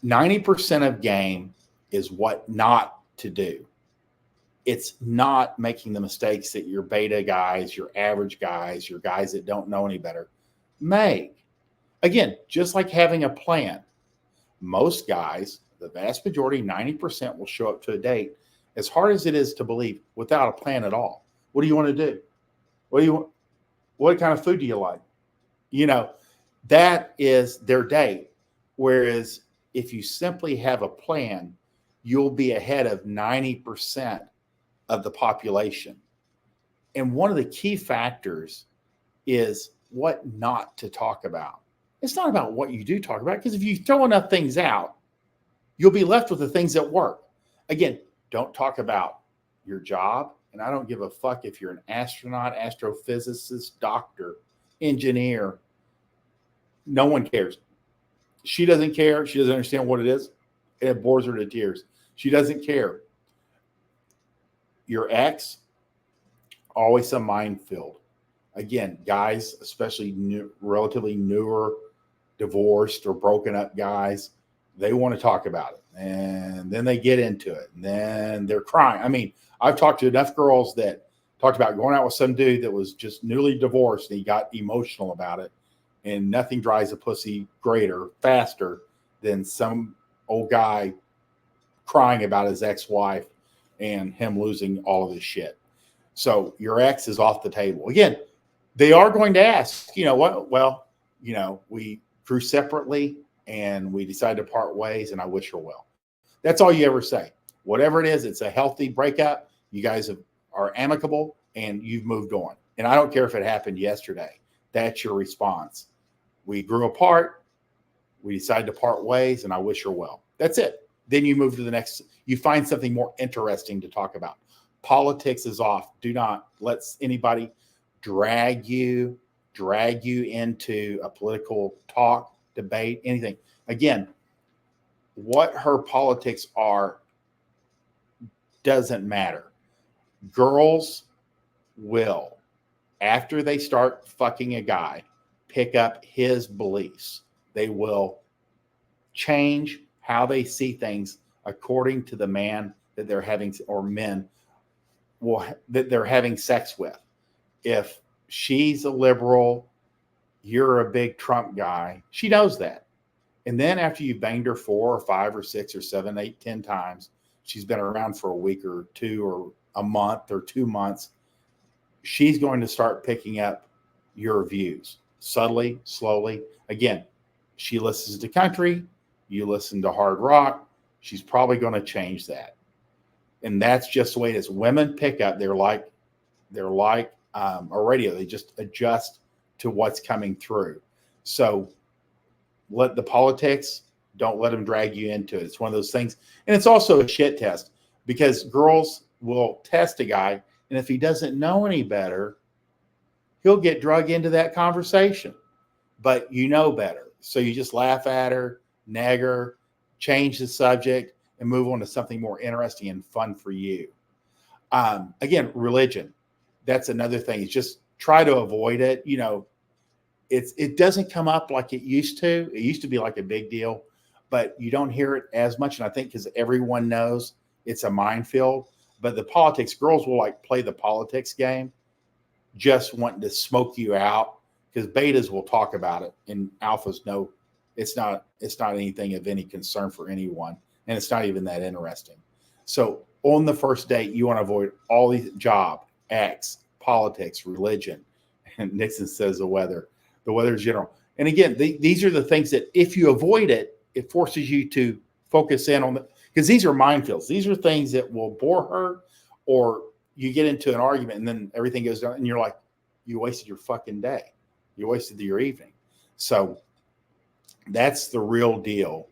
90% of game is what not to do. It's not making the mistakes that your beta guys, your average guys, your guys that don't know any better make. Again, just like having a plan, most guys, the vast majority, 90% will show up to a date, as hard as it is to believe, without a plan at all. What do you want to do? What do you want? What kind of food do you like? You know, that is their date. Whereas if you simply have a plan, you'll be ahead of 90% of the population. And one of the key factors is what not to talk about. It's not about what you do talk about, because if you throw enough things out, you'll be left with the things that work. Again, don't talk about your job. And I don't give a fuck if you're an astronaut, astrophysicist, doctor, engineer. No one cares. She doesn't care. She doesn't understand what it is. It bores her to tears. She doesn't care. Your ex, always a minefield. Again, guys, especially relatively newer, divorced or broken up guys, they want to talk about it. And then they get into it. And then they're crying. I mean, I've talked to enough girls that talked about going out with some dude that was just newly divorced and he got emotional about it. And nothing dries a pussy faster than some old guy crying about his ex-wife and him losing all of his shit. So your ex is off the table. Again, they are going to ask, you know what? Well, you know, we grew separately and we decided to part ways, and I wish her well. That's all you ever say. Whatever it is, it's a healthy breakup. You guys are amicable and you've moved on. And I don't care if it happened yesterday. That's your response. We grew apart. We decided to part ways, and I wish her well. That's it. Then you move to the next. You find something more interesting to talk about. Politics is off. Do not let anybody drag you into a political talk, debate, anything. Again, what her politics are doesn't matter. Girls will, after they start fucking a guy, pick up his beliefs. They will change how they see things according to the man that they're having, or men that they're having sex with. If she's a liberal, you're a big Trump guy, she knows that. And then after you banged her 4 or 5 or 6 or 7, 8, 10 times, she's been around for a week or 2 or a month or 2 months, she's going to start picking up your views subtly, slowly. Again, she listens to country, you listen to hard rock, she's probably going to change that. And that's just the way it is. Women pick up, they're like a radio. They just adjust to what's coming through. So let the politics, don't let them drag you into it. It's one of those things. And it's also a shit test, because girls will test a guy, and if he doesn't know any better, he'll get drug into that conversation. But you know better. So you just laugh at her, nag her, change the subject, and move on to something more interesting and fun for you. Again, religion. That's another thing. Is just try to avoid it. You know, it doesn't come up like it used to. It used to be like a big deal, but you don't hear it as much. And I think because everyone knows it's a minefield. But the politics, girls will like play the politics game, just wanting to smoke you out, because betas will talk about it and alphas know it's not anything of any concern for anyone, and it's not even that interesting. So on the first date, you want to avoid all these: job, ex, politics, religion, and Nixon says the weather in general. And again, these are the things that if you avoid it, it forces you to focus in on because these are minefields. These are things that will bore her, or you get into an argument and then everything goes down and you're like, you wasted your fucking day. You wasted your evening. So that's the real deal